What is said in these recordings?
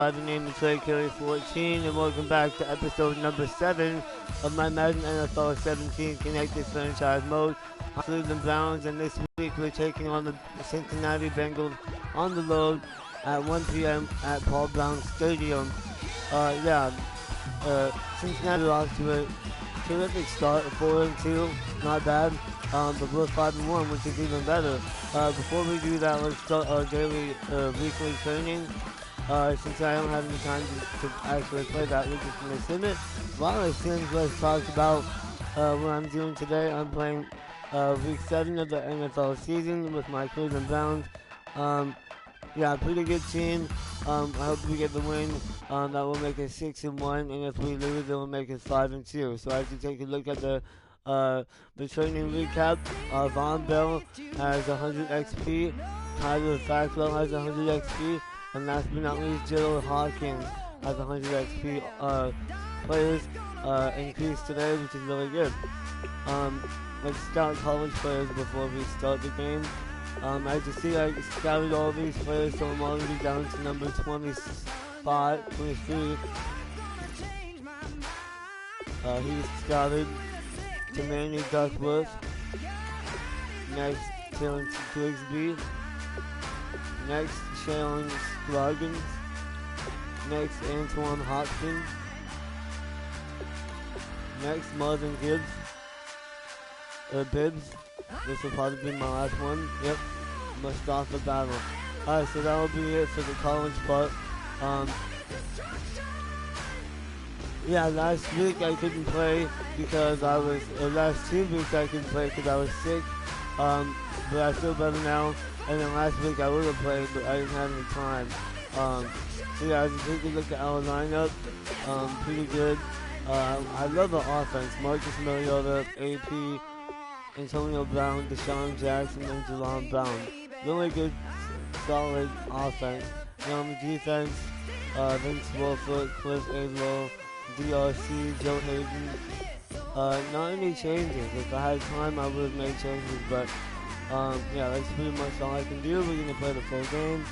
The name is Trey Kelly 14, and welcome back to episode number 7 of my Madden NFL 17 Connected Franchise Mode. I'm Cleveland Browns, and this week we're taking on the Cincinnati Bengals on the road at 1 p.m. at Paul Brown Stadium. Cincinnati off to a terrific start, 4-2, not bad, but we're 5-1, which is even better. Before we do that, let's start our daily weekly training. Since I don't have any time to actually play that, we're just going to sim it. While I sim, let's talk about what I'm doing today. I'm playing week 7 of the NFL season with my Cleveland Browns. Pretty good team. I hope we get the win. That will make us 6-1, and if we lose, it will make us 5-2. So as you take a look at the training recap, Von Bell has 100 XP, Tyler Fackrell has 100 XP, and last but not least, Gerald Hawkins has 100 XP. Players increased today, which is really good. Let's scout college players before we start the game. As you see, I scouted all these players, so I'm already down to number 23. He's scouted to Manny Duckworth. Next, Terrence Grigsby. Next, Sharon Scroggins. Next, Antoine Hopkins. Next, Marvin Gibbs. Bibbs. This will probably be my last one. Yep. Mustafa Battle. Alright, so that will be it for the college part. Last week I couldn't play because last 2 weeks I couldn't play because I was sick. But I feel better now. And then last week I would have played, but I didn't have any time. As you take a look at our lineup, pretty good. I love the offense. Marcus Mariota, AP, Antonio Brown, Deshaun Jackson, and Jerome Brown. Really good, solid offense. And on the defense, Vince Wilfork, Cliff Averill, DRC, Joe Hayden. Not any changes. If I had time, I would have made changes, but that's pretty much all I can do. We're going to play the full game.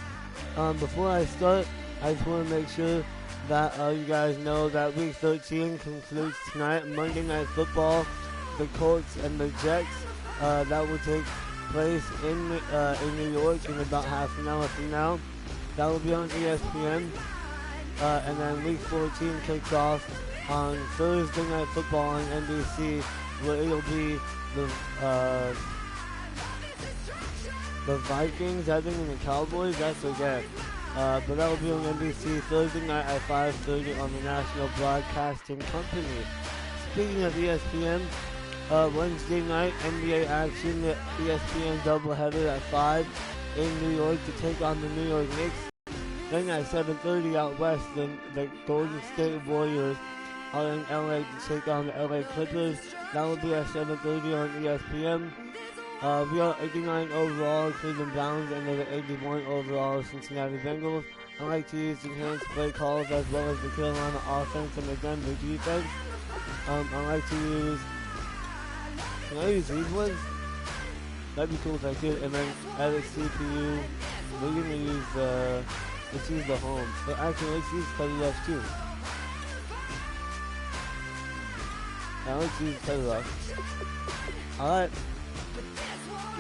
Before I start, I just want to make sure that you guys know that Week 13 concludes tonight, Monday Night Football, the Colts and the Jets. That will take place in New York in about half an hour from now. That will be on ESPN. And then Week 14 kicks off on Thursday Night Football on NBC, where it'll be the Vikings, I think, and the Cowboys. I forget. But that will be on NBC Thursday night at 5:30 on the National Broadcasting Company. Speaking of ESPN, Wednesday night NBA action, the ESPN doubleheader at 5 in New York to take on the New York Knicks. Then at 7:30 out west, the Golden State Warriors are in LA to take on the LA Clippers. That will be at 7:30 on ESPN. We are 89 overall Cleveland Browns, and they're 81 overall Cincinnati Bengals. I like to use enhanced play calls as well as the Carolina offense and the Denver defense. I like to use... Can I use these ones? That'd be cool if I could. And then edit CPU. We're going to use let's use the home. But actually, let's use Petty Rush too. Let's use Petty Rush. Alright.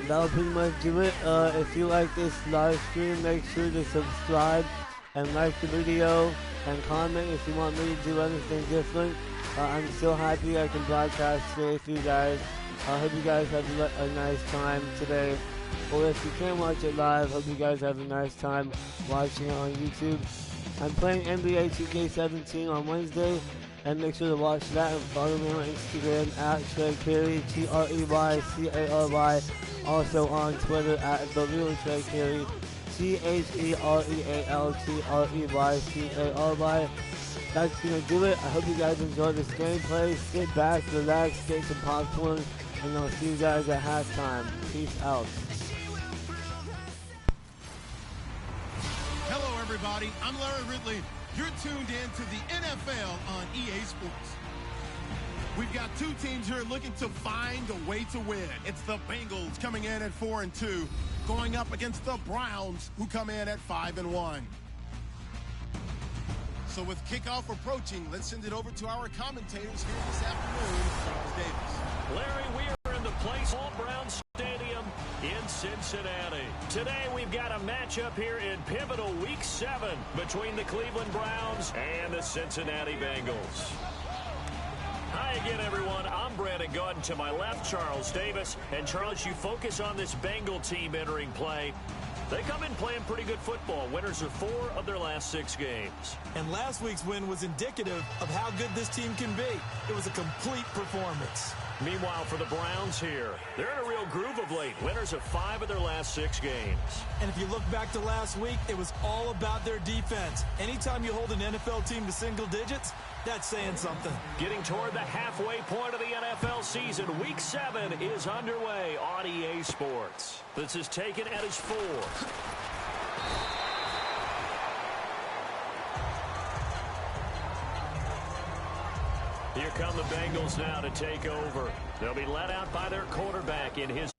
That'll pretty much do it. If you like this live stream, make sure to subscribe and like the video and comment if you want me to do anything different. I'm so happy I can broadcast today for you guys. I hope you guys have a nice time today. Or if you can't watch it live, hope you guys have a nice time watching it on YouTube. I'm playing NBA 2K17 on Wednesday, and make sure to watch that and follow me on Instagram at Trey Carey, TREYCARY. Also on Twitter at TheRealTreyCarey, TheRealTreyCary. That's gonna do it. I hope you guys enjoyed this gameplay. Sit back, relax, get some popcorn, and I'll see you guys at halftime. Peace out. Hello, everybody. I'm Larry Ridley. You're tuned in to the NFL on EA Sports. We've got two teams here looking to find a way to win. It's the Bengals coming in at 4-2, going up against the Browns, who come in at 5-1. So with kickoff approaching, let's send it over to our commentators here this afternoon, Charles Davis. Larry, we are in the place Paul Brown Stadium in Cincinnati. Today we've got a matchup here in pivotal Week 7 between the Cleveland Browns and the Cincinnati Bengals. Hi again, everyone. I'm Brandon Gordon. To my left, Charles Davis. And Charles, you focus on this Bengal team entering play. They come in playing pretty good football. Winners of 4 of their last 6 games. And last week's win was indicative of how good this team can be. It was a complete performance. Meanwhile, for the Browns here, they're in a real groove of late. Winners of 5 of their last 6 games. And if you look back to last week, it was all about their defense. Anytime you hold an NFL team to single digits, that's saying something. Getting toward the halfway point of the NFL season, Week 7 is underway on EA Sports. This is taken at his 4. Here come the Bengals now to take over. They'll be led out by their quarterback in his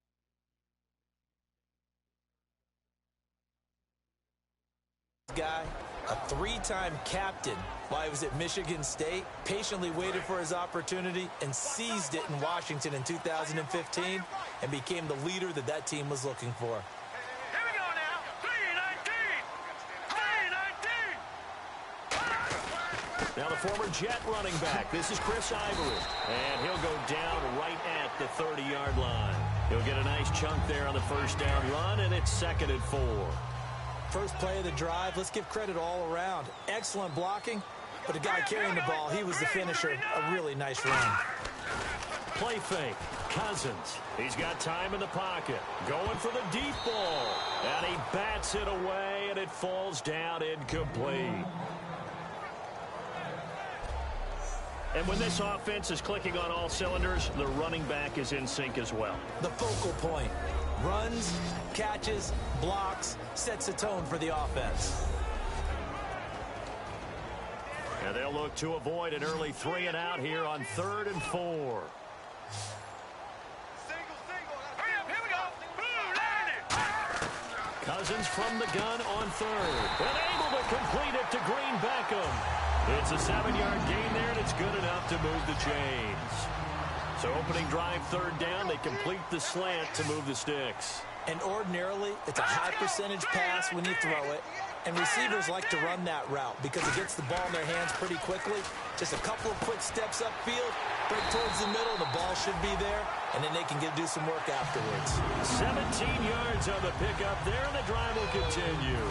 guy, a 3-time captain while he was at Michigan State, patiently waited for his opportunity and seized it in Washington in 2015 and became the leader that team was looking for. Here we go now. 3-19. Now the former Jet running back. This is Chris Ivory. And he'll go down right at the 30-yard line. He'll get a nice chunk there on the first down run, and it's 2nd and 4. First play of the drive, let's give credit all around. Excellent blocking, but the guy carrying the ball, he was the finisher. A really nice run. Play fake. Cousins. He's got time in the pocket. Going for the deep ball. And he bats it away, and it falls down incomplete. And when this offense is clicking on all cylinders, the running back is in sync as well. The focal point. Runs, catches, blocks, sets a tone for the offense. And they'll look to avoid an early 3 and out here on 3rd and 4. Hurry up, here we go. Cousins from the gun on 3rd. And able to complete it to Green Beckham. It's a 7-yard gain there, and it's good enough to move the chains. So opening drive 3rd down, they complete the slant to move the sticks. And ordinarily, it's a high percentage pass when you throw it. And receivers like to run that route because it gets the ball in their hands pretty quickly. Just a couple of quick steps upfield, break towards the middle, the ball should be there, and then they can do some work afterwards. 17 yards on the pickup there, and the drive will continue.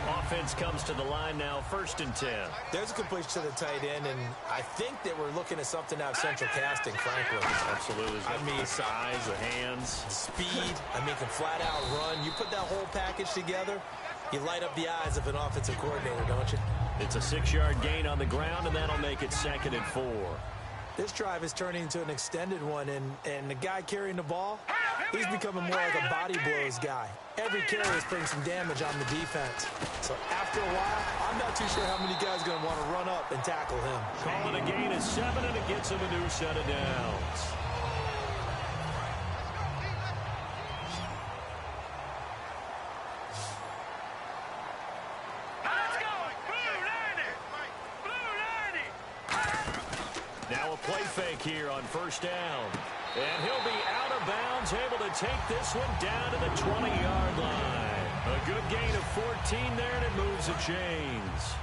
Offense comes to the line now, 1st and 10. There's a completion to the tight end, and I think that we're looking at something out of central casting, frankly. Absolutely. I mean, size, the hands. Speed, can flat out run. You put that whole package together, you light up the eyes of an offensive coordinator, don't you? It's a 6-yard gain on the ground, and that'll make it 2nd and 4. This drive is turning into an extended one, and the guy carrying the ball, he's becoming more like a body blows guy. Every carry is putting some damage on the defense. So after a while, I'm not too sure how many guys are going to want to run up and tackle him. Call it a gain of 7, and it gets him a new set of downs. Now a play fake here on 1st down. And he'll be out of bounds, able to take this one down to the 20-yard line. A good gain of 14 there, and it moves the chains.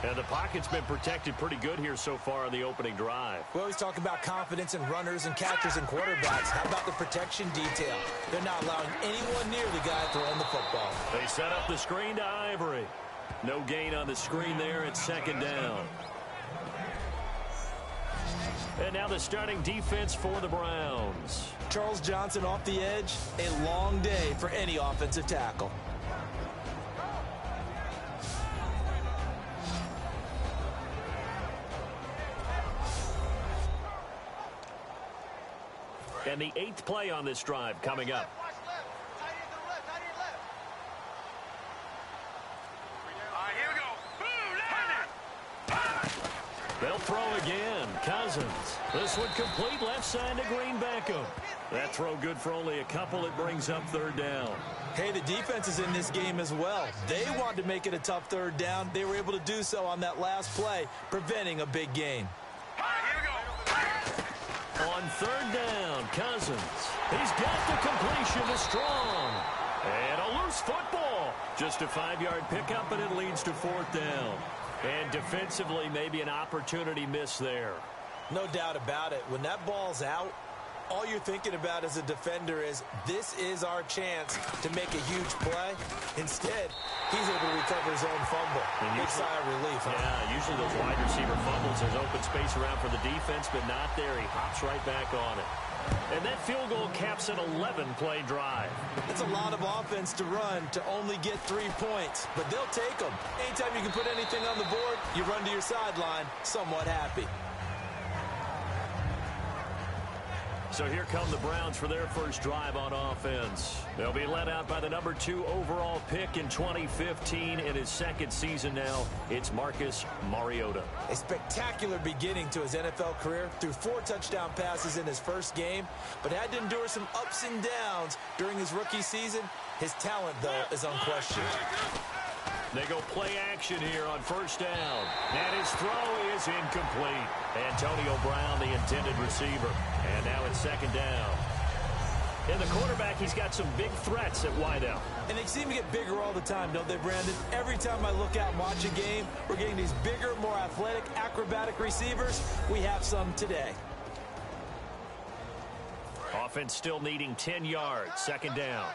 And the pocket's been protected pretty good here so far on the opening drive. We always talk about confidence in runners and catchers and quarterbacks. How about the protection detail? They're not allowing anyone near the guy throwing the football. They set up the screen to Ivory. No gain on the screen there. It's 2nd down. And now the starting defense for the Browns. Charles Johnson off the edge. A long day for any offensive tackle. And the 8th play on this drive coming up. They'll throw again. Cousins. This one complete left side to Green Beckham. That throw good for only a couple. It brings up third down. Hey, the defense is in this game as well. They wanted to make it a tough third down. They were able to do so on that last play, preventing a big gain. On third down, Cousins. He's got the completion to Strong. And a loose football. Just a 5-yard pickup, and it leads to fourth down. And defensively, maybe an opportunity miss there. No doubt about it. When that ball's out, all you're thinking about as a defender is, this is our chance to make a huge play. Instead, he's able to recover his own fumble. Big sigh of relief. Huh? Yeah, usually those wide receiver fumbles, there's open space around for the defense, but not there. He hops right back on it. And that field goal caps an 11-play drive. That's a lot of offense to run to only get 3 points, but they'll take them. Anytime you can put anything on the board, you run to your sideline somewhat happy. So here come the Browns for their first drive on offense. They'll be led out by the number 2 overall pick in 2015 in his second season now. It's Marcus Mariota. A spectacular beginning to his NFL career. Threw 4 touchdown passes in his first game, but had to endure some ups and downs during his rookie season. His talent, though, is unquestioned. They go play action here on first down. And his throw is incomplete. Antonio Brown, the intended receiver. And now it's second down. And the quarterback, he's got some big threats at wideout. And they seem to get bigger all the time, don't they, Brandon? Every time I look out and watch a game, we're getting these bigger, more athletic, acrobatic receivers. We have some today. Offense still needing 10 yards. Second down.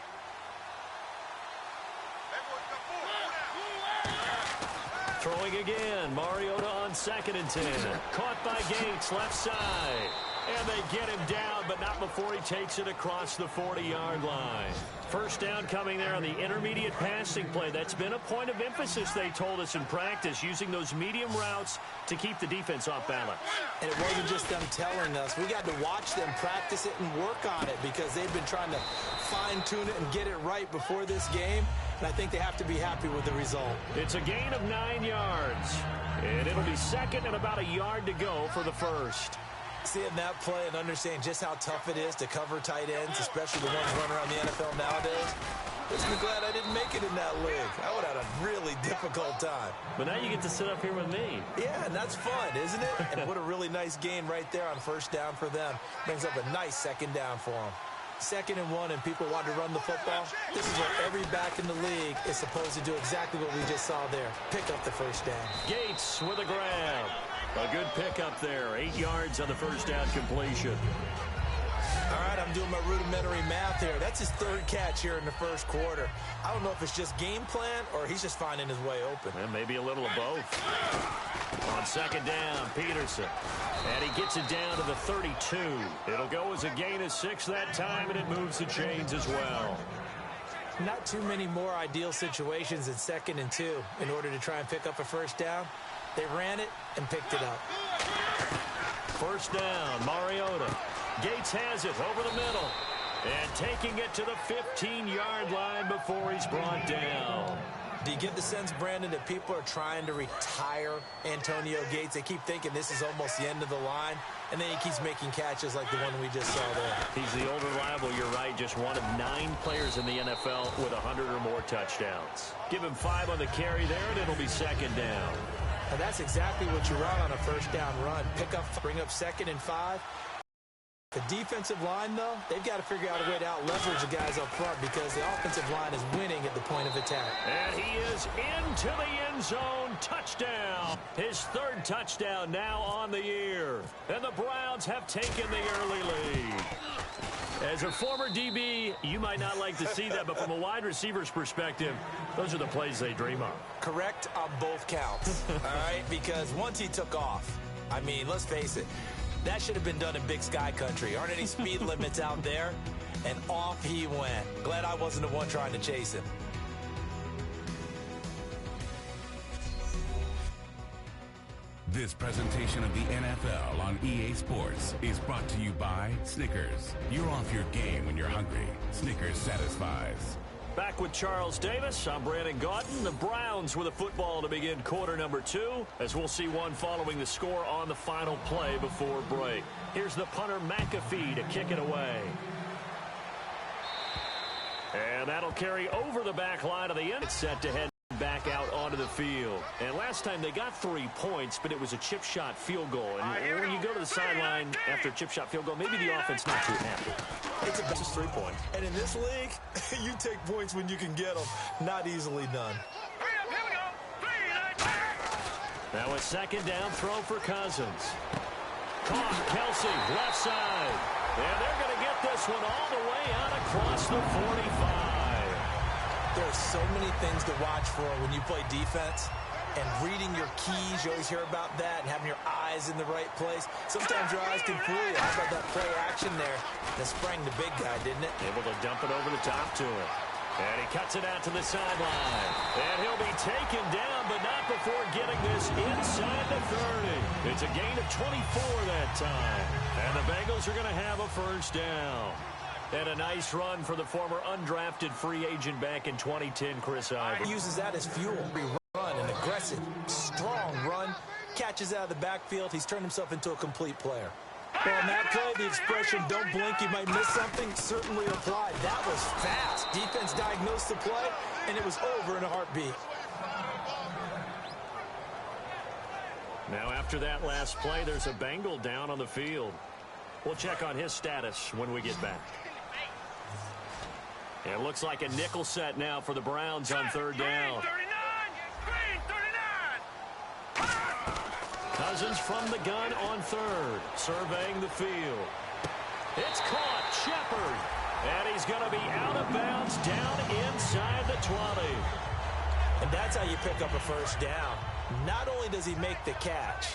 Throwing again. Mariota on 2nd and 10. Caught by Gates, left side. And they get him down, but not before he takes it across the 40-yard line. First down coming there on the intermediate passing play. That's been a point of emphasis, they told us in practice, using those medium routes to keep the defense off balance. And it wasn't just them telling us. We got to watch them practice it and work on it because they've been trying to fine-tune it and get it right before this game. And I think they have to be happy with the result. It's a gain of 9 yards. And it'll be second and about a yard to go for the first. Seeing that play and understanding just how tough it is to cover tight ends, especially the ones running around the NFL nowadays, makes me glad I didn't make it in that league. I would have had a really difficult time. But now you get to sit up here with me. Yeah, and that's fun, isn't it? And what a really nice gain right there on first down for them. Brings up a nice second down for them. 2nd and 1, and people want to run the football. This is what every back in the league is supposed to do, exactly what we just saw there. Pick up the first down. Gates with a grab. A good pickup there. 8 yards on the first down completion. All right, I'm doing my rudimentary math here. That's his 3rd catch here in the first quarter. I don't know if it's just game plan or he's just finding his way open. And maybe a little of both. On second down, Peterson. And he gets it down to the 32. It'll go as a gain of 6 that time, and it moves the chains as well. Not too many more ideal situations than 2nd and 2 in order to try and pick up a first down. They ran it and picked it up. First down, Mariota. Gates has it over the middle. And taking it to the 15-yard line before he's brought down. Do you get the sense, Brandon, that people are trying to retire Antonio Gates? They keep thinking this is almost the end of the line, and then he keeps making catches like the one we just saw there. He's the old reliable, you're right, just one of 9 players in the NFL with 100 or more touchdowns. Give him 5 on the carry there, and it'll be second down. And that's exactly what you run on a first down run. Bring up 2nd and 5. The defensive line, though, they've got to figure out a way to out-leverage the guys up front because the offensive line is winning at the point of attack. And he is into the end zone. Touchdown. His 3rd touchdown now on the year. And the Browns have taken the early lead. As a former DB, you might not like to see that, but from a wide receiver's perspective, those are the plays they dream of. Correct on both counts, all right? Because once he took off, I mean, let's face it, that should have been done in Big Sky Country. Aren't any speed limits out there? And off he went. Glad I wasn't the one trying to chase him. This presentation of the NFL on EA Sports is brought to you by Snickers. You're off your game when you're hungry. Snickers satisfies. Back with Charles Davis, I'm Brandon Gaudin. The Browns with a football to begin quarter number 2, as we'll see one following the score on the final play before break. Here's the punter McAfee to kick it away. And that'll carry over the back line of the end. It's set to head back out onto the field. And last time they got 3 points, but it was a chip shot field goal. And when you go to the sideline after a chip shot field goal, maybe the offense not too happy. It's a best 3-point. And in this league, you take points when you can get them. Not easily done. Now a second down throw for Cousins. Caught Kelsey, left side. And they're going to get this one all the way out across the 45. There are so many things to watch for when you play defense. And reading your keys, you always hear about that, and having your eyes in the right place. Sometimes your eyes can fool you. How about that play action there? That sprang the big guy, didn't it? Able to dump it over the top to him. And he cuts it out to the sideline. And he'll be taken down, but not before getting this inside the 30. It's a gain of 24 that time. And the Bengals are going to have a first down. And a nice run for the former undrafted free agent back in 2010, Chris Ivory. He uses that as fuel. Run, an aggressive, strong run, catches out of the backfield. He's turned himself into a complete player. Well, on that play, the expression, don't blink, you might miss something, certainly applied. That was fast. Defense diagnosed the play, and it was over in a heartbeat. Now, after that last play, there's a Bengal down on the field. We'll check on his status when we get back. It looks like a nickel set now for the Browns on third down. Cousins from the gun on third, surveying the field. It's caught, Shepard. And he's going to be out of bounds down inside the 20. And that's how you pick up a first down. Not only does he make the catch,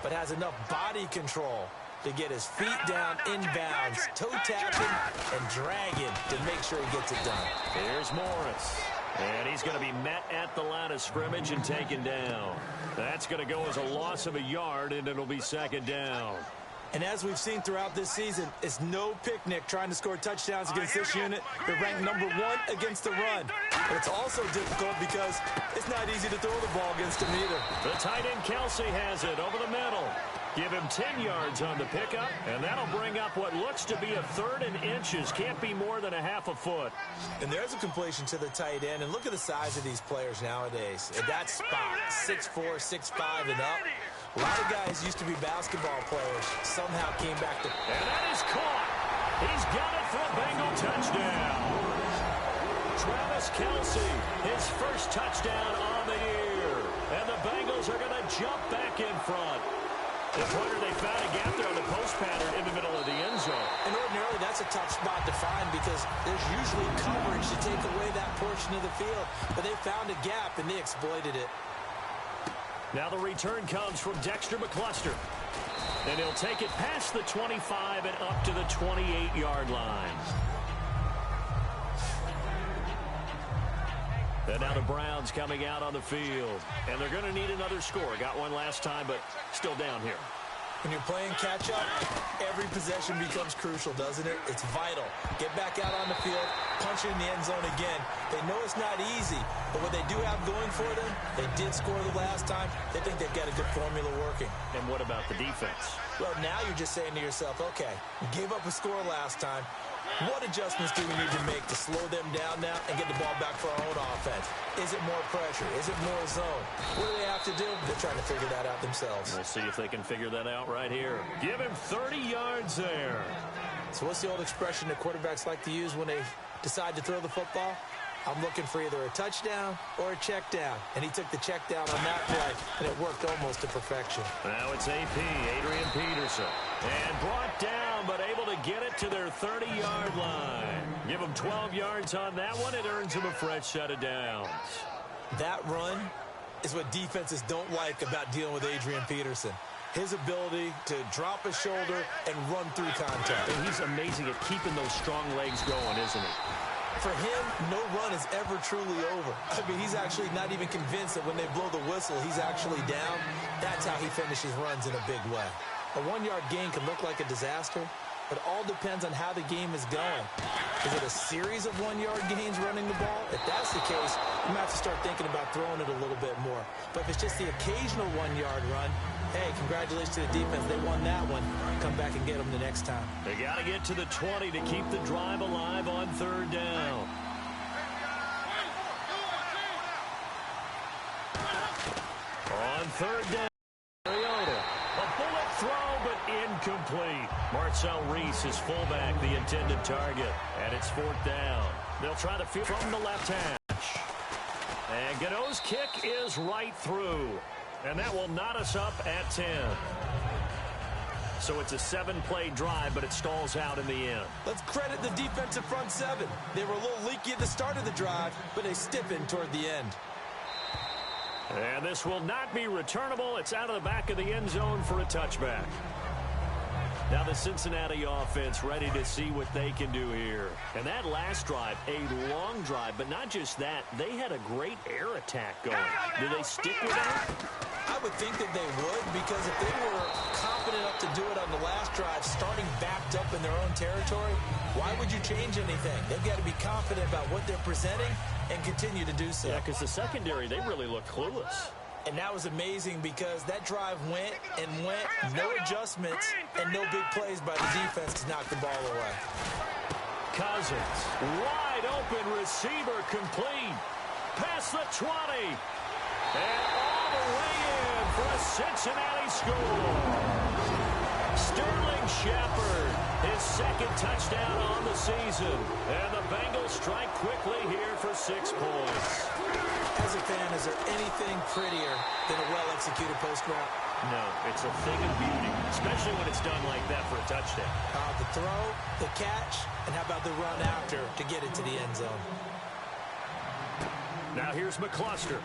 but has enough body control to get his feet down inbounds, toe tapping and dragging to make sure he gets it done. Here's Morris. And he's going to be met at the line of scrimmage and taken down. That's going to go as a loss of a yard, and it'll be second down. And as we've seen throughout this season, it's no picnic trying to score touchdowns against this unit. They're ranked number 1 against the run. But it's also difficult because it's not easy to throw the ball against them either. The tight end Kelsey has it over the middle. Give him 10 yards on the pickup, and that'll bring up what looks to be a third and inches. Can't be more than a half a foot. And there's a completion to the tight end. And look at the size of these players nowadays. At that spot, 6'4", 6'5", and up. A lot of guys used to be basketball players. Somehow came back to... And that is caught. He's got it for a Bengal touchdown. Travis Kelsey, his first touchdown on the year. And the Bengals are going to jump back in front. The pointer, they found a gap there on the post pattern in the middle of the end zone. And ordinarily, that's a tough spot to find because there's usually coverage to take away that portion of the field. But they found a gap, and they exploited it. Now the return comes from Dexter McCluster. And he'll take it past the 25 and up to the 28-yard line. And now the Browns coming out on the field. And they're going to need another score. Got one last time, but still down here. When you're playing catch-up, every possession becomes crucial, doesn't it? It's vital. Get back out on the field, punch it in the end zone again. They know it's not easy, but what they do have going for them, they did score the last time. They think they've got a good formula working. And what about the defense? Well, now you're just saying to yourself, okay, we gave up a score last time. What adjustments do we need to make to slow them down now and get the ball back for our own offense? Is it more pressure? Is it more zone? What do they have to do? They're trying to figure that out themselves. We'll see if they can figure that out right here. Give him 30 yards there. So what's the old expression that quarterbacks like to use when they decide to throw the football? I'm looking for either a touchdown or a check down. And he took the check down on that play, and it worked almost to perfection. Now it's AP, Adrian Peterson. And brought down, but able to get it to their 30-yard line. Give him 12 yards on that one. It earns him a fresh set of downs. That run is what defenses don't like about dealing with Adrian Peterson. His ability to drop a shoulder and run through contact. And he's amazing at keeping those strong legs going, isn't he? For him, no run is ever truly over. I mean, he's actually not even convinced that when they blow the whistle, he's actually down. That's how he finishes runs in a big way. A 1-yard gain can look like a disaster, It all depends on how the game is going. Is it a series of one-yard gains running the ball? If that's the case, you might have to start thinking about throwing it a little bit more. But if it's just the occasional one-yard run, hey, congratulations to the defense. They won that one. Come back and get them the next time. They got to get to the 20 to keep the drive alive on third down. On third down, Mariota. A bullet throw, but incomplete. Marcel Reese is fullback, the intended target. And it's fourth down. They'll try to field from the left hash. And Godot's kick is right through. And that will knot us up at 10. So it's a 7-play drive, but it stalls out in the end. Let's credit the defensive front seven. They were a little leaky at the start of the drive, but they stiffened toward the end. And this will not be returnable. It's out of the back of the end zone for a touchback. Now the Cincinnati offense ready to see what they can do here. And that last drive, a long drive, but not just that. They had a great air attack going. Do they stick with that? I would think that they would, because if they were confident enough to do it on the last drive, starting backed up in their own territory, why would you change anything? They've got to be confident about what they're presenting and continue to do so. Yeah, because the secondary, they really look clueless. And that was amazing because that drive went and went, no adjustments, and no big plays by the defense to knock the ball away. Cousins, wide open receiver, complete. Past the 20. And all the way in for a Cincinnati score. Sterling Shepard, his second touchdown on the season. And the Bengals strike quickly here for 6 points. As a fan, is there anything prettier than a well-executed post route? No, it's a thing of beauty, especially when it's done like that for a touchdown. The throw, the catch, and how about the run after to get into the end zone? Now here's McCluster.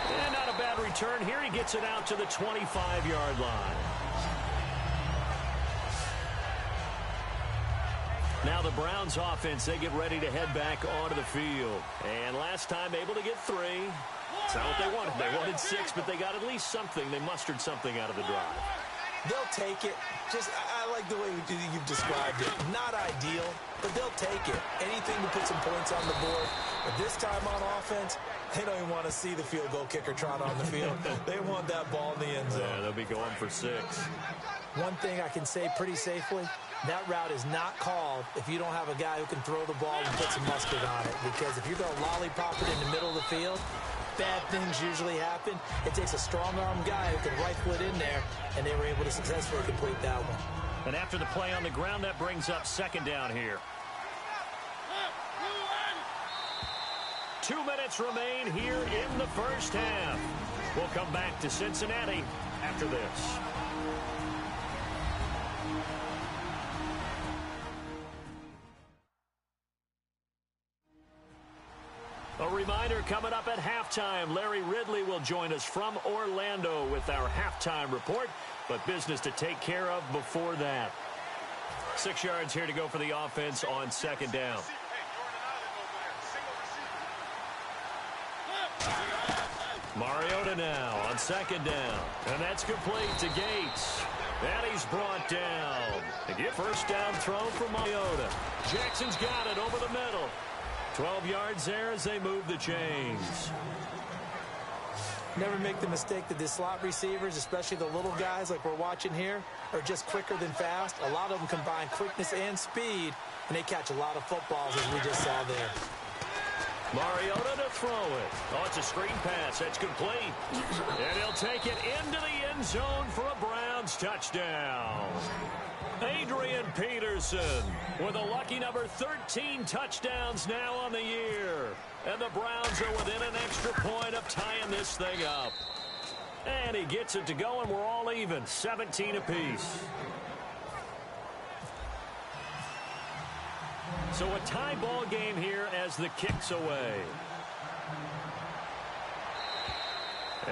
And not a bad return here. He gets it out to the 25-yard line. Now the Browns offense, they get ready to head back onto the field. And last time able to get 3. It's not what they wanted. They wanted 6, but they got at least something. They mustered something out of the drive. They'll take it. I like the way you've described it. Not ideal, but they'll take it. Anything to put some points on the board. But this time on offense, they don't even want to see the field goal kicker trot on the field. They want that ball in the end zone. Yeah, they'll be going for 6. One thing I can say pretty safely, that route is not called if you don't have a guy who can throw the ball and put some mustard on it. Because if you're going to lollipop it in the middle of the field, bad things usually happen. It takes a strong-arm guy who can rifle it in there, and they were able to successfully complete that one. And after the play on the ground, that brings up second down here. 2 minutes remain here in the first half. We'll come back to Cincinnati after this. A reminder coming up at halftime. Larry Ridley will join us from Orlando with our halftime report, but business to take care of before that. 6 yards here to go for the offense on second down. Mariota now on second down. And that's complete to Gates. And he's brought down. To get first down throw for Mariota. Jackson's got it over the middle. 12 yards there as they move the chains. Never make the mistake that the slot receivers, especially the little guys like we're watching here, are just quicker than fast. A lot of them combine quickness and speed, and they catch a lot of footballs, as we just saw there. Mariota to throw it. Oh, it's a screen pass. That's complete. And he'll take it into the end zone for a Browns touchdown. Adrian Peterson with a lucky number 13 touchdowns now on the year. And the Browns are within an extra point of tying this thing up. And he gets it to go, and we're all even, 17 apiece. So a tie ball game here as the kick's away.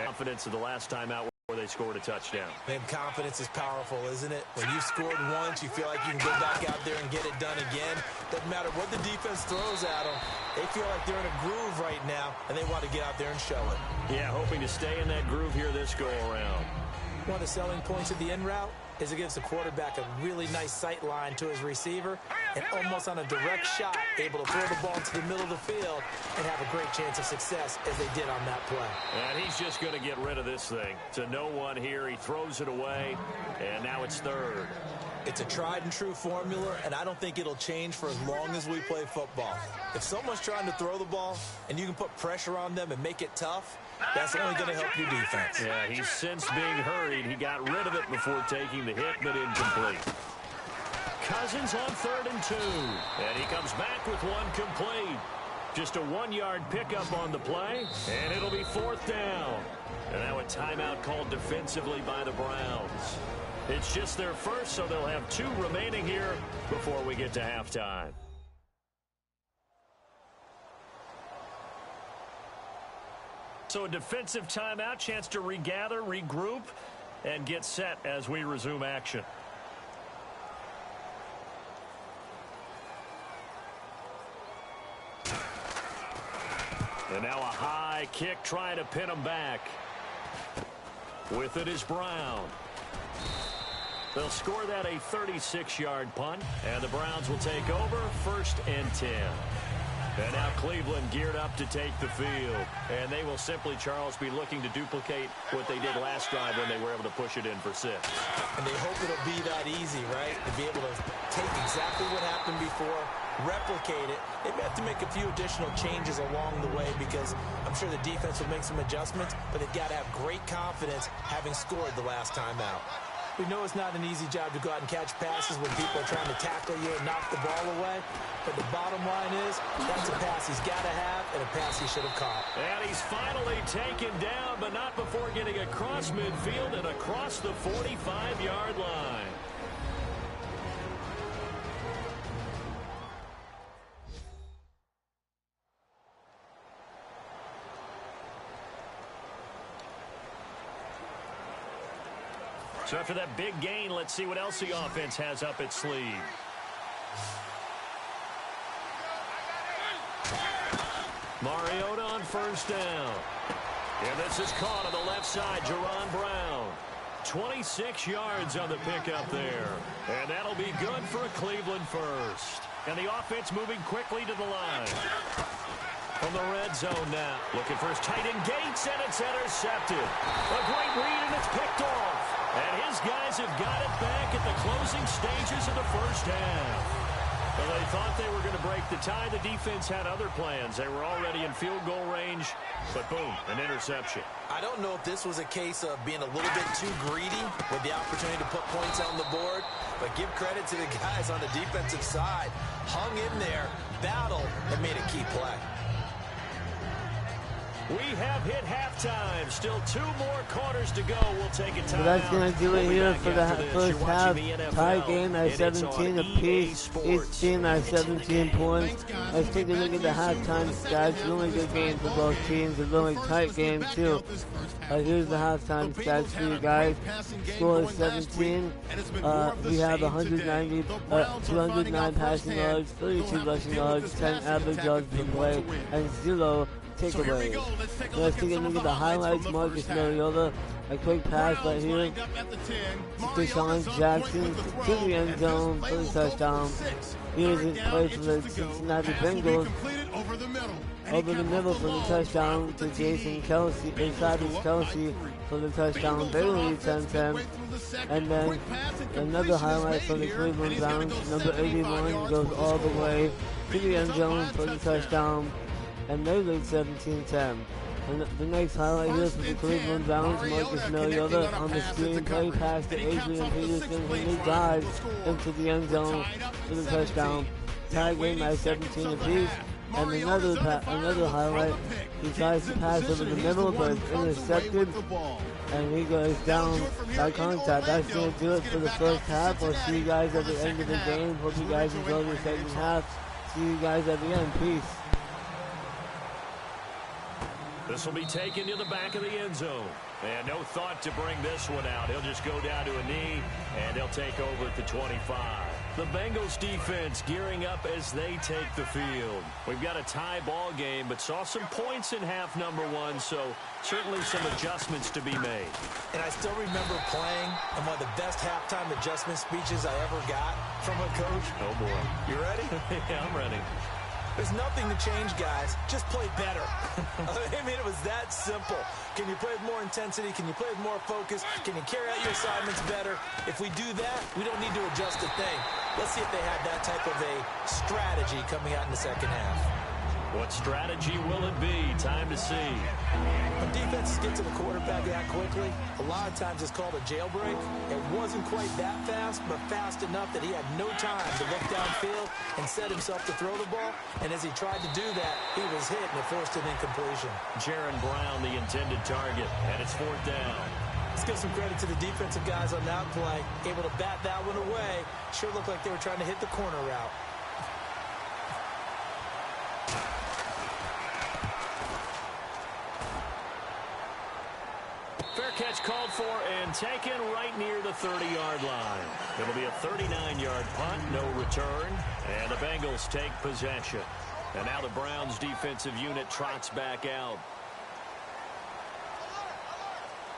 Confidence of the last time out where they scored a touchdown. And confidence is powerful, isn't it? When you've scored once, you feel like you can go back out there and get it done again. Doesn't matter what the defense throws at them. They feel like they're in a groove right now, and they want to get out there and show it. Yeah, hoping to stay in that groove here this go-around. One of the selling points of the in route is it gives the quarterback a really nice sight line to his receiver, and almost on a direct shot, able to throw the ball into the middle of the field and have a great chance of success as they did on that play. And he's just going to get rid of this thing. To no one here, he throws it away, and now it's third. It's a tried and true formula, and I don't think it'll change for as long as we play football. If someone's trying to throw the ball and you can put pressure on them and make it tough, that's only going to help your defense. Yeah, he's since being hurried. He got rid of it before taking the hit, but incomplete. Cousins on 3rd and 2. And he comes back with one complete. Just a 1-yard pickup on the play, and it'll be 4th down. And now a timeout called defensively by the Browns. It's just their first, so they'll have 2 remaining here before we get to halftime. So a defensive timeout, chance to regather, regroup, and get set as we resume action. And now a high kick trying to pin him back. With it is Brown. They'll score that a 36-yard punt, and the Browns will take over 1st and 10. And now Cleveland geared up to take the field. And they will simply, Charles, be looking to duplicate what they did last drive when they were able to push it in for 6. And they hope it'll be that easy, right? To be able to take exactly what happened before, replicate it. They may have to make a few additional changes along the way because I'm sure the defense will make some adjustments, but they've got to have great confidence having scored the last time out. We know it's not an easy job to go out and catch passes when people are trying to tackle you and knock the ball away. But the bottom line is, that's a pass he's got to have and a pass he should have caught. And he's finally taken down, but not before getting across midfield and across the 45-yard line. So after that big gain, let's see what else the offense has up its sleeve. Mariota on 1st down. And this is caught on the left side, Jerron Brown. 26 yards on the pickup there. And that'll be good for a Cleveland first. And the offense moving quickly to the line. From the red zone now. Looking for his tight end Gates, and it's intercepted. A great read, and it's picked off. And his guys have got it back at the closing stages of the first half. Well, they thought they were going to break the tie. The defense had other plans. They were already in field goal range, but boom, an interception. I don't know if this was a case of being a little bit too greedy with the opportunity to put points on the board, but give credit to the guys on the defensive side. Hung in there, battled, and made a key play. We have hit halftime. Still 2 more quarters to go. We'll take a time. So that's going to do it here for the first half. Tie game at 17 apiece. Each team at 17 points. Let's take a look at the halftime stats. Really good game for both teams. A really tight game, too. Here's the halftime stats for you guys. Score is 17. We have 209 passing yards, 32 rushing yards, 10 average yards per play, and 0 takeaways. Let's take a look at the highlights. Marcus Mariota, a quick pass right here. Deshaun Jackson to the end zone for the touchdown. Here's his play for the Cincinnati Bengals. Over the middle for the touchdown to Jason Kelsey, Travis Kelsey for the touchdown. They lead 10-10. And then another highlight for the Cleveland Browns. Number 81 goes all the way to the end zone for the touchdown. And they lead 17-10. And the next highlight here for the Cleveland Browns, Marcus Mariota on the screen play pass to Adrian Peterson, and he dives into the end zone for the touchdown. Tie game at 17 apiece. And another highlight, he tries to pass over the middle, but it's intercepted, and he goes down by contact. That's going to do it for the first half. We'll see you guys at the end of the game. Hope you guys enjoy the second half. See you guys at the end. Peace. This will be taken to the back of the end zone. And no thought to bring this one out. He'll just go down to a knee, and they'll take over at the 25. The Bengals defense gearing up as they take the field. We've got a tie ball game, but saw some points in half number one, so certainly some adjustments to be made. And I still remember playing in one of the best halftime adjustment speeches I ever got from a coach. Oh, boy. You ready? Yeah, I'm ready. There's nothing to change, guys. Just play better. I mean, it was that simple. Can you play with more intensity? Can you play with more focus? Can you carry out your assignments better? If we do that, we don't need to adjust a thing. Let's see if they have that type of a strategy coming out in the second half. What strategy will it be? Time to see. When defenses get to the quarterback that quickly, a lot of times it's called a jailbreak. It wasn't quite that fast, but fast enough that he had no time to look downfield and set himself to throw the ball. And as he tried to do that, he was hit and it forced an incompletion. Jaron Brown, the intended target, and it's 4th down. Let's give some credit to the defensive guys on that play. Able to bat that one away. Sure looked like they were trying to hit the corner route. Fair catch called for and taken right near the 30-yard line. It'll be a 39-yard punt, no return, and the Bengals take possession. And now the Browns defensive unit trots back out.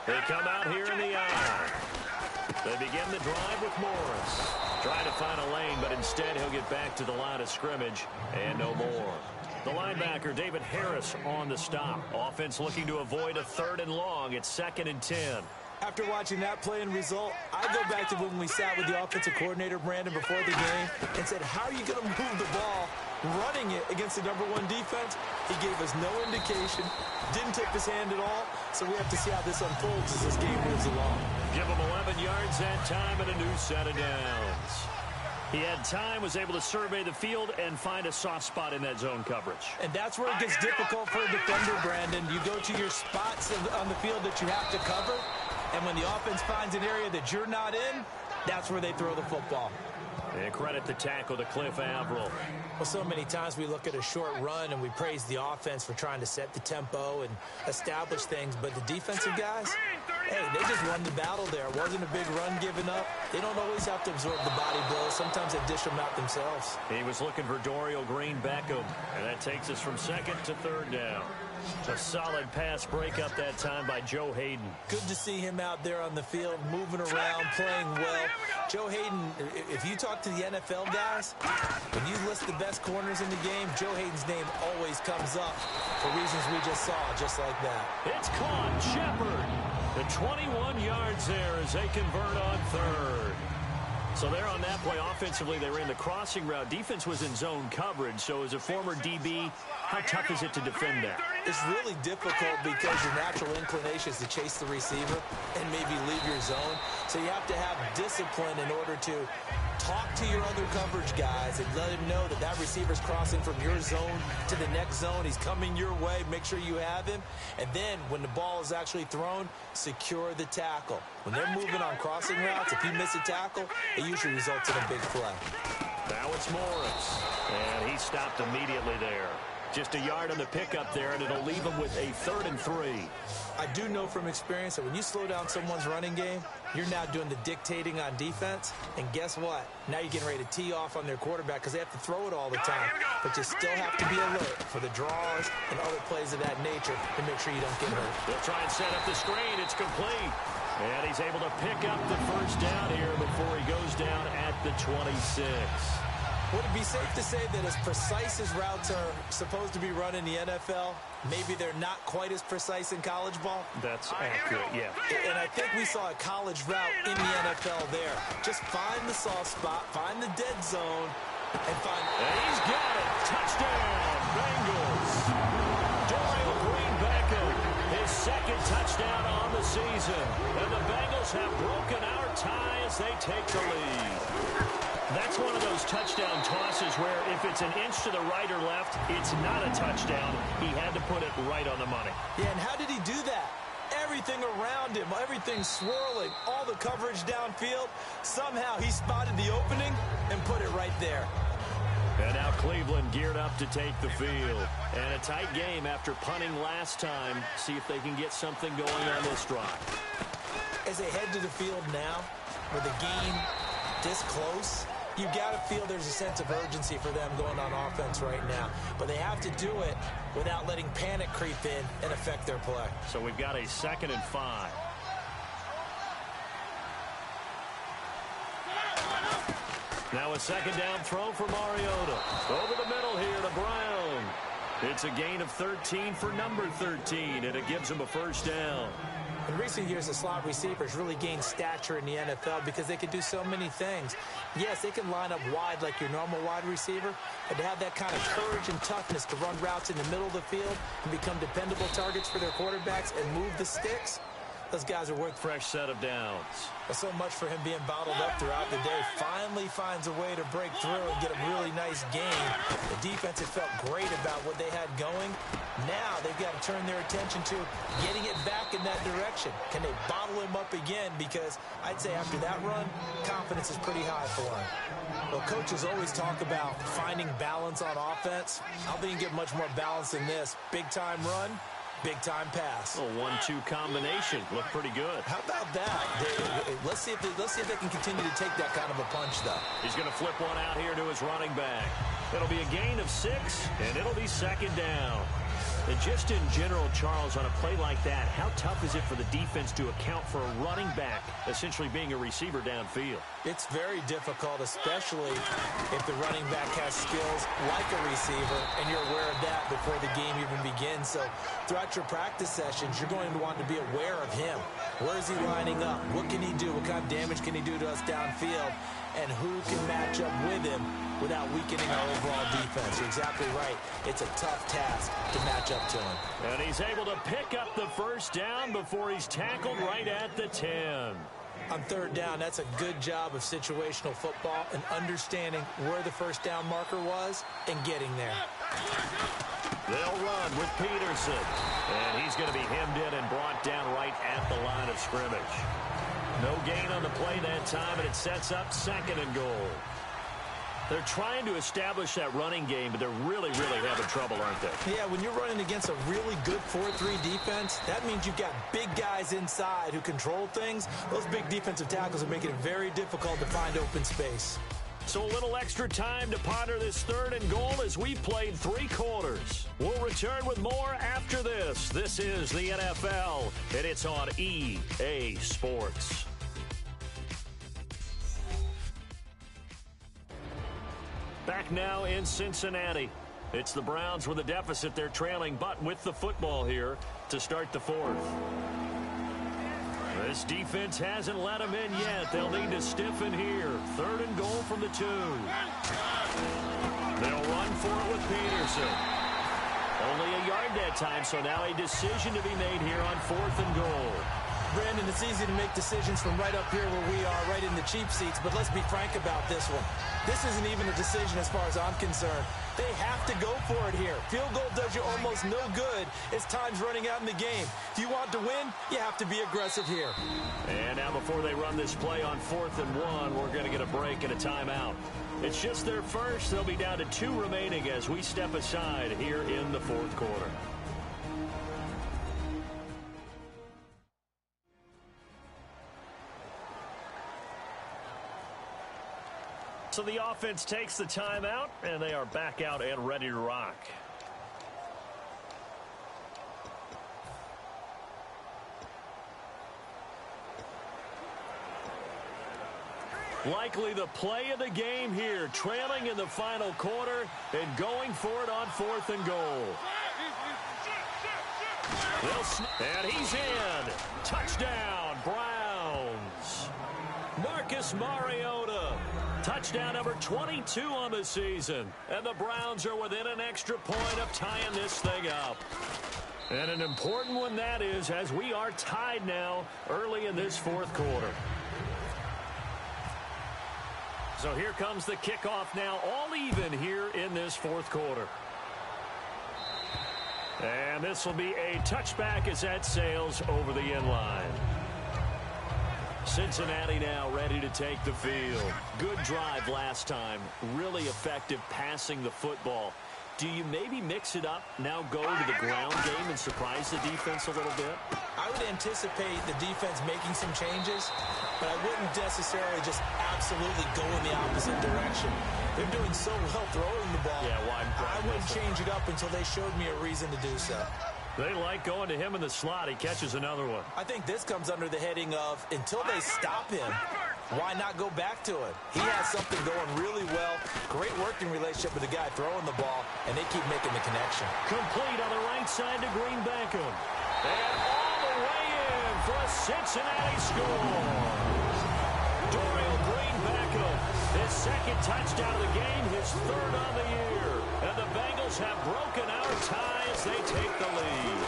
They come out here in the I. They begin the drive with Morris. Trying to find a lane, but instead he'll get back to the line of scrimmage and no more. The linebacker, David Harris, on the stop. Offense looking to avoid a 3rd and long. It's 2nd and 10. After watching that play and result, I go back to when we sat with the offensive coordinator, Brandon, before the game and said, how are you going to move the ball running it against the #1 defense? He gave us no indication, didn't tip his hand at all, so we have to see how this unfolds as this game moves along. Give him 11 yards that time and a new set of downs. He had time, was able to survey the field and find a soft spot in that zone coverage. And that's where it gets difficult for a defender, Brandon. You go to your spots on the field that you have to cover, and when the offense finds an area that you're not in, that's where they throw the football. And credit the tackle to Cliff Averill. Well, so many times we look at a short run and we praise the offense for trying to set the tempo and establish things, but the defensive guys, hey, they just won the battle there. It wasn't a big run given up. They don't always have to absorb the body blows. Sometimes they dish them out themselves. He was looking for Dorial Green-Beckham, and that takes us from 2nd to 3rd down. A solid pass breakup that time by Joe Hayden. Good to see him out there on the field, moving around, playing well. Joe Hayden, if you talk to the NFL guys, when you list the best corners in the game, Joe Hayden's name always comes up for reasons we just saw, just like that. It's caught. Shepard. The 21 yards there as they convert on 3rd. So there on that play, offensively, they ran the crossing route. Defense was in zone coverage, so as a former DB, how tough is it to defend that? It's really difficult because your natural inclination is to chase the receiver and maybe leave your zone. So you have to have discipline in order to talk to your other coverage guys and let him know that that receiver's crossing from your zone to the next zone. He's coming your way. Make sure you have him. And then when the ball is actually thrown, secure the tackle. When they're moving on crossing routes, if you miss a tackle, it usually results in a big play. Now it's Morris. And he stopped immediately there. Just a yard on the pickup there, and it'll leave him with a 3rd and 3. I do know from experience that when you slow down someone's running game, you're now doing the dictating on defense. And guess what? Now you're getting ready to tee off on their quarterback because they have to throw it all the time. But you still have to be alert for the draws and other plays of that nature to make sure you don't get hurt. They'll try and set up the screen. It's complete. And he's able to pick up the 1st down here before he goes down at the 26. Would it be safe to say that as precise as routes are supposed to be run in the NFL, maybe they're not quite as precise in college ball? That's accurate, yeah. And I think we saw a college route in the NFL there. Just find the soft spot, find the dead zone, and find... And he's got it. Touchdown, Bengals. Dorial Green-Beckham, his 2nd touchdown on the season. And the Bengals have broken our tie as they take the lead. That's one of those touchdown tosses where if it's an inch to the right or left, it's not a touchdown. He had to put it right on the money. Yeah, and how did he do that? Everything around him, everything swirling, all the coverage downfield. Somehow he spotted the opening and put it right there. And now Cleveland geared up to take the field. And a tight game after punting last time. See if they can get something going on this drive. As they head to the field now, with the game this close, you've got to feel there's a sense of urgency for them going on offense right now. But they have to do it without letting panic creep in and affect their play. So we've got a 2nd and 5. Now a 2nd down throw for Mariota. Over the middle here to Brown. It's a gain of 13 for number 13, and it gives him a 1st down. In recent years, the slot receivers really gained stature in the NFL because they can do so many things. Yes, they can line up wide like your normal wide receiver, but to have that kind of courage and toughness to run routes in the middle of the field and become dependable targets for their quarterbacks and move the sticks, those guys are worth. Fresh set of downs. So much for him being bottled up throughout the day. Finally finds a way to break through and get a really nice gain. The defense had felt great about what they had going. Now they've got to turn their attention to getting it back in that direction. Can they bottle him up again? Because I'd say after that run, confidence is pretty high for him. Well, coaches always talk about finding balance on offense. I don't think you can get much more balance than this. Big-time run. Big-time pass. A 1-2 combination. Looked pretty good. How about that? Let's see if they can continue to take that kind of a punch, though. He's going to flip one out here to his running back. It'll be a gain of 6, and it'll be 2nd down. And just in general, Charles, on a play like that, how tough is it for the defense to account for a running back essentially being a receiver downfield? It's very difficult, especially if the running back has skills like a receiver, and you're aware of that before the game even begins. So throughout your practice sessions, you're going to want to be aware of him. Where is he lining up? What can he do? What kind of damage can he do to us downfield? And who can match up with him without weakening our overall defense? You're exactly right. It's a tough task to match up to him. And he's able to pick up the 1st down before he's tackled right at the 10. On 3rd down, that's a good job of situational football and understanding where the 1st down marker was and getting there. They'll run with Peterson. And he's going to be hemmed in and brought down right at the line of scrimmage. No gain on the play that time, and it sets up 2nd and goal. They're trying to establish that running game, but they're really having trouble, aren't they? Yeah, when you're running against a really good 4-3 defense, that means you've got big guys inside who control things. Those big defensive tackles are making it very difficult to find open space. So a little extra time to ponder this 3rd and goal as we played 3 quarters. We'll return with more after this. This is the NFL, and it's on EA Sports. Back now in Cincinnati. It's the Browns with a deficit. They're trailing, but with the football here to start the 4th. This defense hasn't let them in yet. They'll need to stiffen here. 3rd and goal from the 2. They'll run for it with Peterson. Only a yard that time, so now a decision to be made here on 4th and goal. Brandon, it's easy to make decisions from right up here where we are, right in the cheap seats, but let's be frank about this one. This isn't even a decision as far as I'm concerned. They have to go for it here. Field goal does you almost no good as time's running out in the game. If you want to win, you have to be aggressive here. And now before they run this play on 4th and 1, we're going to get a break and a timeout. It's just their first. They'll be down to 2 remaining as we step aside here in the 4th quarter. So the offense takes the timeout, and they are back out and ready to rock. Likely the play of the game here, trailing in the final quarter and going for it on 4th and goal. And he's in. Touchdown, Browns. Marcus Mariota. Touchdown number 22 on the season. And the Browns are within an extra point of tying this thing up. And an important one that is, as we are tied now early in this 4th quarter. So here comes the kickoff now, all even here in this 4th quarter. And this will be a touchback as that sails over the end line. Cincinnati now ready to take the field. Good drive last time. Really effective passing the football. Do you maybe mix it up, now go to the ground game and surprise the defense a little bit? I would anticipate the defense making some changes, but I wouldn't necessarily just absolutely go in the opposite direction. They're doing so well throwing the ball. Yeah, why I wouldn't change it up until they showed me a reason to do so. They like going to him in the slot. He catches another one. I think this comes under the heading of, until they stop him, why not go back to it? He has something going really well. Great working relationship with the guy throwing the ball, and they keep making the connection. Complete on the right side to Greenbackham. And all the way in for a Cincinnati score. Dorial Greenbackham, his second touchdown of the game, his third on the year. And the Bengals have broken our tie as they take the lead.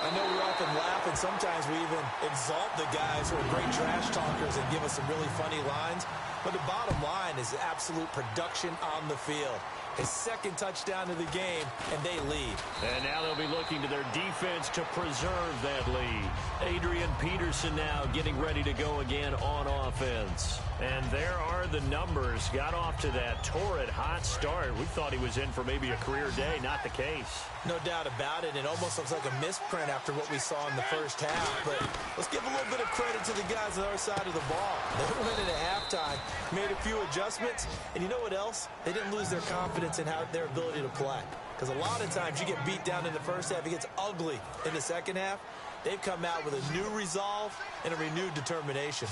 I know we often laugh, and sometimes we even exalt the guys who are great trash talkers and give us some really funny lines. But the bottom line is absolute production on the field. His second touchdown of the game, and they lead. And now they'll be looking to their defense to preserve that lead. Adrian Peterson now getting ready to go again on offense. And there are the numbers. Got off to that torrid hot start. We thought he was in for maybe a career day. Not the case. No doubt about it. It almost looks like a misprint after what we saw in the first half. But let's give a little bit of credit to the guys on our side of the ball. They went into halftime, made a few adjustments, and you know what else? They didn't lose their confidence in their ability to play. Because a lot of times you get beat down in the first half, it gets ugly in the second half. They've come out with a new resolve and a renewed determination.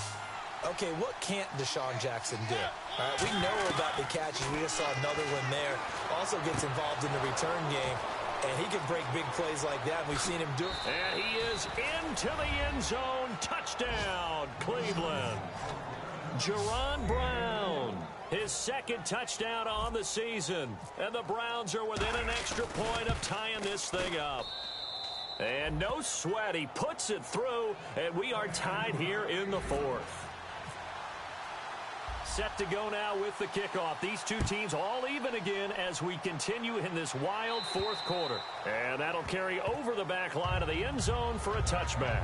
Okay, what can't Deshaun Jackson do? We know about the catches. We just saw another one there. Also gets involved in the return game. And he can break big plays like that. We've seen him do it. And he is into the end zone. Touchdown, Cleveland. Jerron Brown, his second touchdown on the season. And the Browns are within an extra point of tying this thing up. And no sweat. He puts it through, and we are tied here in the fourth. Set to go now with the kickoff. These two teams all even again as we continue in this wild fourth quarter. And that'll carry over the back line of the end zone for a touchback.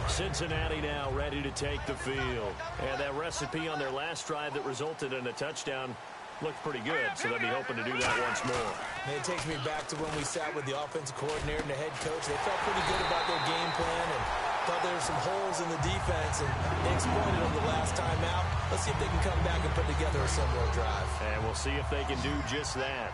Cincinnati now ready to take the field. And that recipe on their last drive that resulted in a touchdown looked pretty good, so they'll be hoping to do that once more. And it takes me back to when we sat with the offensive coordinator and the head coach. They felt pretty good about their game plan and thought there were some holes in the defense, and they exploited them the last time out. Let's see if they can come back and put together a similar drive. And we'll see if they can do just that.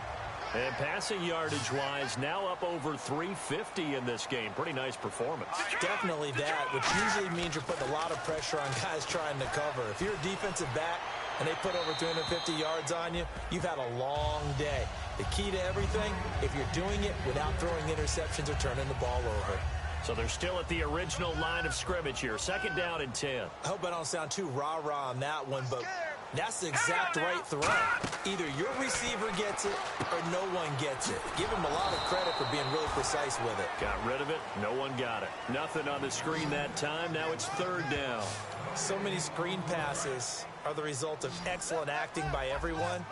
And passing yardage-wise, now up over 350 in this game. Pretty nice performance. Definitely that, which usually means you're putting a lot of pressure on guys trying to cover. If you're a defensive back and they put over 350 yards on you, you've had a long day. The key to everything, if you're doing it without throwing interceptions or turning the ball over. So they're still at the original line of scrimmage here. Second down and 10. I hope I don't sound too rah-rah on that one, but that's the exact right throw. Either your receiver gets it or no one gets it. Give him a lot of credit for being really precise with it. Got rid of it. No one got it. Nothing on the screen that time. Now it's third down. So many screen passes are the result of excellent acting by everyone.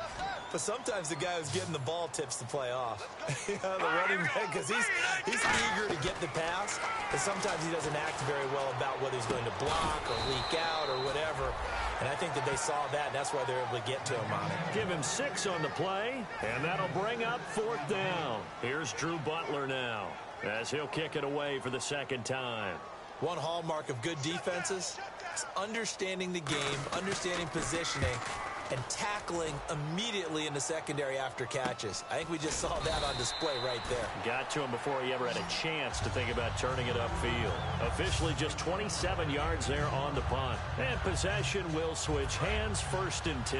But sometimes the guy who's getting the ball tips the play off. The running back, because he's eager to get the pass, but sometimes he doesn't act very well about whether he's going to block or leak out or whatever. And I think that they saw that, and that's why they're able to get to him on it. Give him 6 on the play, and that'll bring up fourth down. Here's Drew Butler now, as he'll kick it away for the second time. One hallmark of good defenses is understanding the game, understanding positioning, and tackling immediately in the secondary after catches. I think we just saw that on display right there. Got to him before he ever had a chance to think about turning it upfield. Officially just 27 yards there on the punt. And possession will switch hands, first and 10.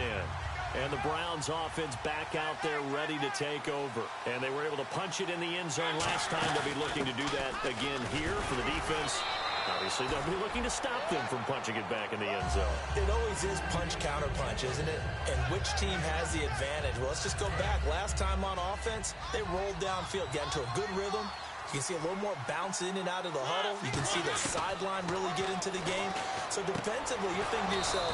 And the Browns offense back out there ready to take over. And they were able to punch it in the end zone last time. They'll be looking to do that again here for the defense. Obviously, they'll be looking to stop them from punching it back in the end zone. It always is punch-counter-punch, isn't it? And which team has the advantage? Well, let's just go back. Last time on offense, they rolled downfield, got into a good rhythm. You can see a little more bounce in and out of the huddle. You can see the sideline really get into the game. So defensively, you're thinking to yourself,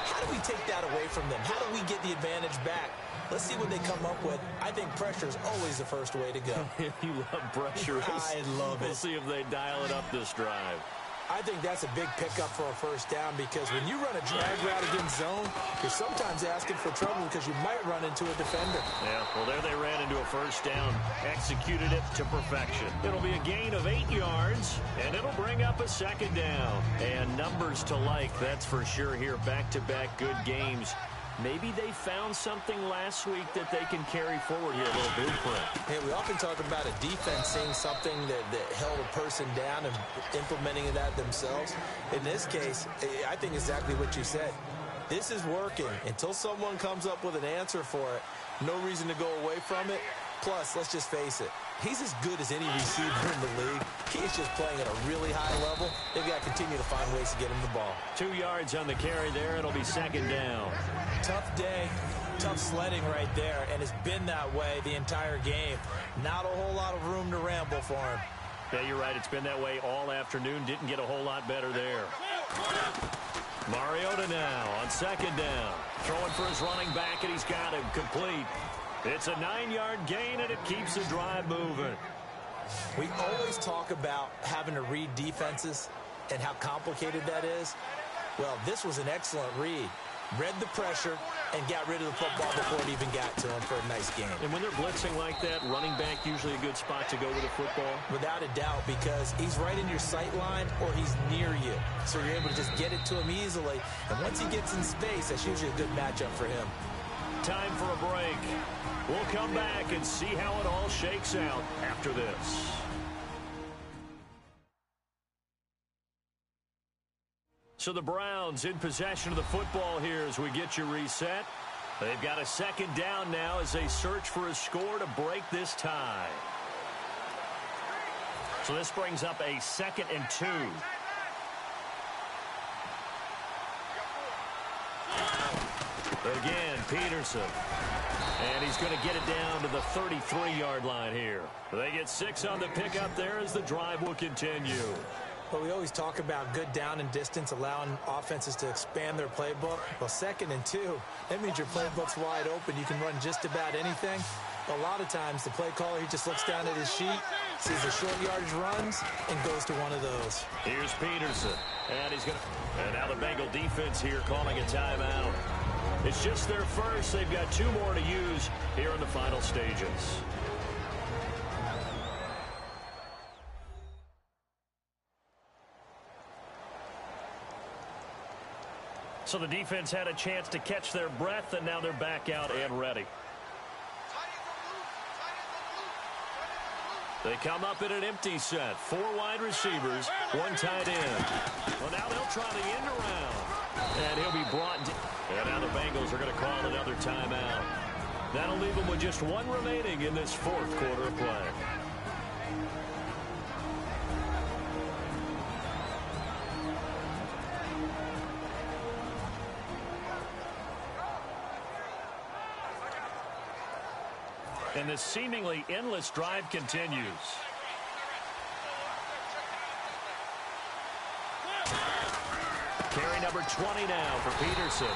how do we take that away from them? How do we get the advantage back? Let's see what they come up with. I think pressure is always the first way to go. You love pressure. I love it. We'll see if they dial it up this drive. I think that's a big pickup for a first down because when you run a drag route against zone, you're sometimes asking for trouble because you might run into a defender. Yeah, well, there they ran into a first down, executed it to perfection. It'll be a gain of 8 yards, and it'll bring up a second down. And numbers to like, that's for sure here. Back-to-back good games. Maybe they found something last week that they can carry forward here, a little blueprint. Hey, we often talk about a defense seeing something that held a person down and implementing that themselves. In this case, I think exactly what you said. This is working. Until someone comes up with an answer for it, no reason to go away from it. Plus, let's just face it, he's as good as any receiver in the league. He's just playing at a really high level. They've got to continue to find ways to get him the ball. 2 yards on the carry there. It'll be second down. Tough day, tough sledding right there, and it's been that way the entire game. Not a whole lot of room to ramble for him. Yeah, you're right. It's been that way all afternoon. Didn't get a whole lot better there. Mariota now on second down. Throwing for his running back, and he's got him complete. It's a 9-yard gain, and it keeps the drive moving. We always talk about having to read defenses and how complicated that is. Well, this was an excellent read. Read the pressure and got rid of the football before it even got to him for a nice game. And when they're blitzing like that, running back usually a good spot to go with the football? Without a doubt, because he's right in your sight line or he's near you. So you're able to just get it to him easily. And once he gets in space, that's usually a good matchup for him. Time for a break. We'll come back and see how it all shakes out after this. So the Browns in possession of the football here as we get you reset. They've got a second down now as they search for a score to break this tie. So this brings up a 2nd and 2. Again, Peterson. And he's going to get it down to the 33-yard line here. They get 6 on the pickup there as the drive will continue. Well, we always talk about good down and distance, allowing offenses to expand their playbook. Well, 2nd and 2, that means your playbook's wide open. You can run just about anything. A lot of times, the play caller, he just looks down at his sheet, sees the short yardage runs, and goes to one of those. Here's Peterson. And now the Bengal defense here calling a timeout. It's just their first. They've got 2 more to use here in the final stages. So the defense had a chance to catch their breath, and now they're back out and ready. They come up in an empty set. 4 wide receivers, 1 tight end. Well, now they'll try the end around. And he'll be brought in. And now the Bengals are going to call another timeout. That'll leave them with just 1 remaining in this 4th quarter of play. And this seemingly endless drive continues. Carry number 20 now for Peterson.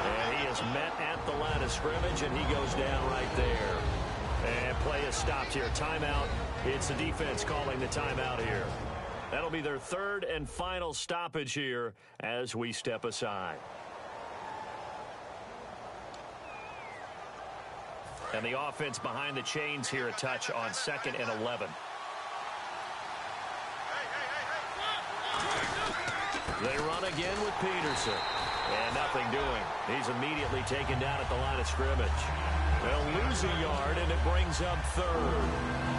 And he is met at the line of scrimmage, and he goes down right there. And play is stopped here. Timeout. It's the defense calling the timeout here. That'll be their 3rd and final stoppage here as we step aside. And the offense behind the chains here a touch on 2nd and 11. They run again with Peterson. And nothing doing. He's immediately taken down at the line of scrimmage. They'll lose a yard, and it brings up 3rd.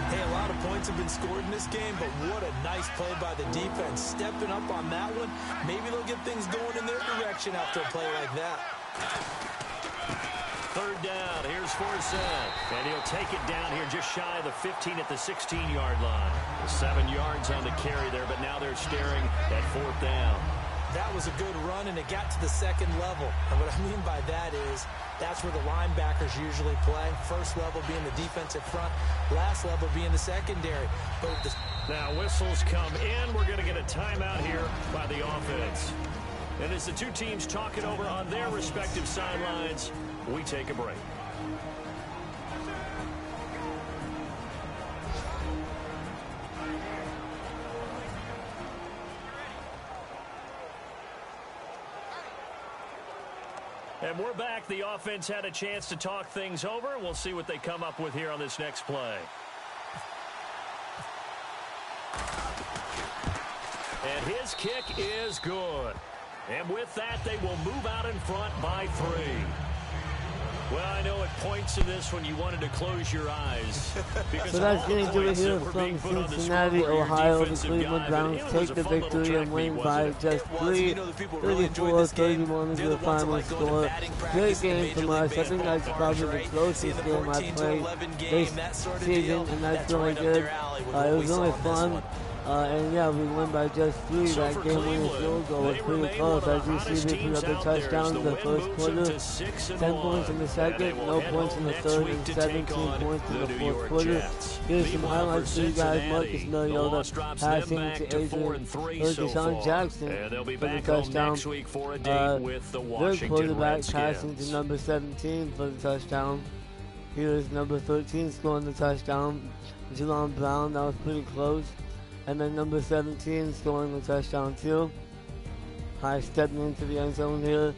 Hey, a lot of points have been scored in this game, but what a nice play by the defense. Stepping up on that one, maybe they'll get things going in their direction after a play like that. 3rd down. Here's Forsett. And he'll take it down here just shy of the 15 at the 16-yard line. 7 yards on the carry there, but now they're staring at 4th down. That was a good run, and it got to the 2nd level. And what I mean by that is that's where the linebackers usually play. First level being the defensive front, last level being the secondary. Now whistles come in. We're going to get a timeout here by the offense. And as the 2 teams talk it over on their respective sidelines, we take a break. And we're back. The offense had a chance to talk things over. We'll see what they come up with here on this next play. And his kick is good. And with that, they will move out in front by 3. Well, I know at points in this when you wanted to close your eyes. So that's going to do it here from Cincinnati, Ohio. The Cleveland Browns take the victory and win by just 3. 34-31 is the final score. Great game from us. I think that's probably the closest game I played this season, and that's really good. It was really fun. And yeah, we won by just 3. That game-winning field goal was pretty close. As you see, we put up a touchdown in the first quarter, 10 points in the second, no points in the third, and 17 points in the fourth quarter. Here's some highlights for you guys. Marcus Mariota passing to Adrian Deshaun Jackson for the touchdown. Their quarterback passing to number 17 for the touchdown. Here's number 13 scoring the touchdown. Jalon Brown, that was pretty close. And then number 17 scoring the touchdown too. High stepping into the end zone here.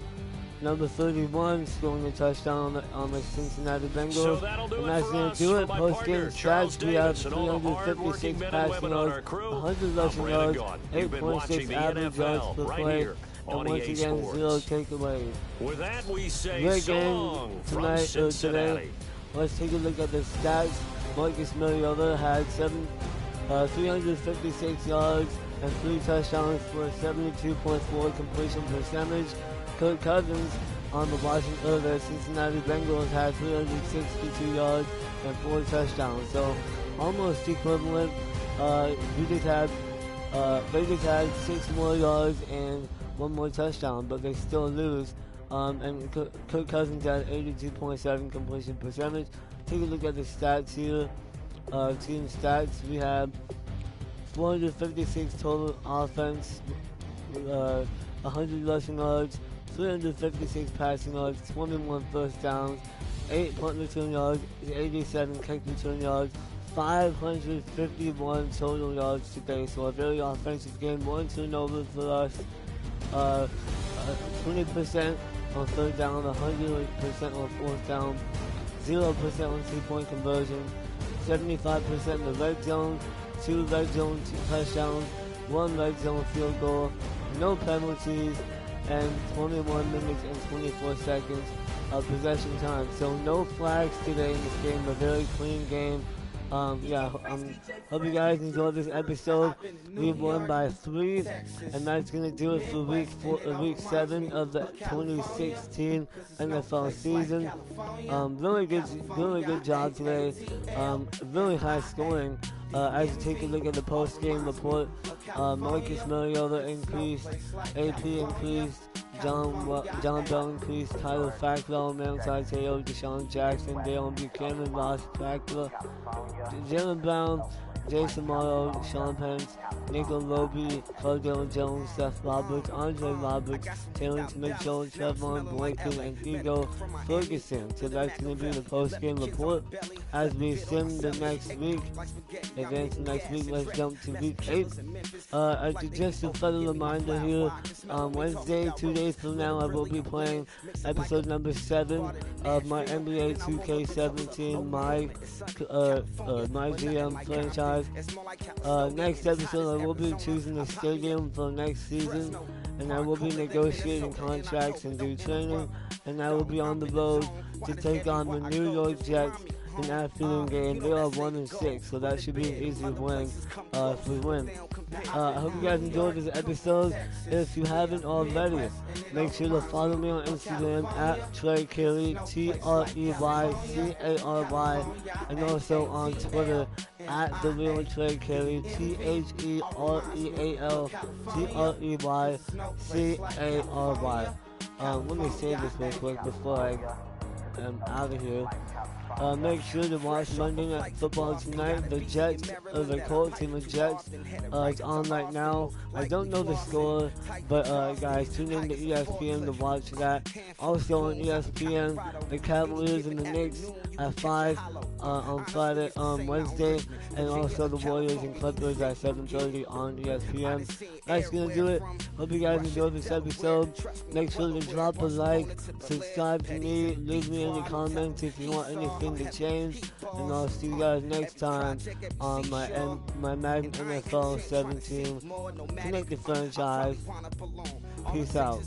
Number 31 scoring the touchdown on the Cincinnati Bengals. And that's going to do it. Post-game stats, we have 356 passing yards, 100 rushing yards, 8.6 average yards per play, and once again, 0 takeaways. With that, we say great game tonight or today. Let's take a look at the stats. Marcus Mariota had 356 yards and 3 touchdowns for a 72.4 completion percentage. Kirk Cousins on the Cincinnati Bengals had 362 yards and 4 touchdowns. So almost equivalent. They just had 6 more yards and 1 more touchdown, but they still lose. And Kirk Cousins had 82.7 completion percentage. Take a look at the stats here. Team stats, we have 456 total offense, 100 rushing yards, 356 passing yards, 21 first downs, 8 punt return yards, 87 kick return yards, 551 total yards today. So a very offensive game. 1 turnover for us, 20% on third down, 100% on fourth down, 0% on 3-point conversion, 75% in the red zone, 2 red zone touchdowns, 1 red zone field goal, no penalties, and 21 minutes and 24 seconds of possession time. So no flags today in this game, a very clean game. Hope you guys enjoyed this episode. We won by 3, and that's going to do it for week 7 of the 2016 NFL season. Really good job today. Really high scoring. As you take a look at the post-game report, Marcus Mariota increased, AP increased, John Bell increased, Tyler Fackrell, Manti Te'o, Deshaun Jackson, Dale Buchanan, Ross Fackrell, Jalen Brown, Jason Morrow, Sean Pence, Nico Lobe, Cardell Jones, Seth Roberts, Andre Roberts, Terrence Mitchell, Trevon Boykin, and Ego Ferguson. So that's going to be the post-game report. As we sim the next week, advance the next week, let's jump to week 8. Just a further reminder here, Wednesday, 2 days from now, I will be playing episode number 7 of my NBA 2K17, my GM franchise. Next episode, I will be choosing the stadium for next season, and I will be negotiating contracts and do training, and I will be on the road to take on the New York Jets in afternoon game. They are 1-6, so that should be an easy win if we win. I hope you guys enjoyed this episode. If you haven't already, make sure to follow me on Instagram at Trey Carey, TreyCary, and also on Twitter at The Real Trey Carey, TheRealTreyCary. Let me say this real quick before I am out of here. Make sure to watch Monday Night Football tonight. The Jets, the Colts and the Jets, it's on right now. I don't know the score, but guys, tune in to ESPN to watch that. Also on ESPN, the Cavaliers and the Knicks at 5 on Friday, Wednesday, and also the Warriors and Clippers at 7:30 on ESPN. That's gonna do it. Hope you guys enjoyed this episode. Make sure to drop a like, subscribe to me, leave me any comments if you want anything to change, and I'll see you guys next time on my Madden NFL 17 Connect the Franchise. Peace out.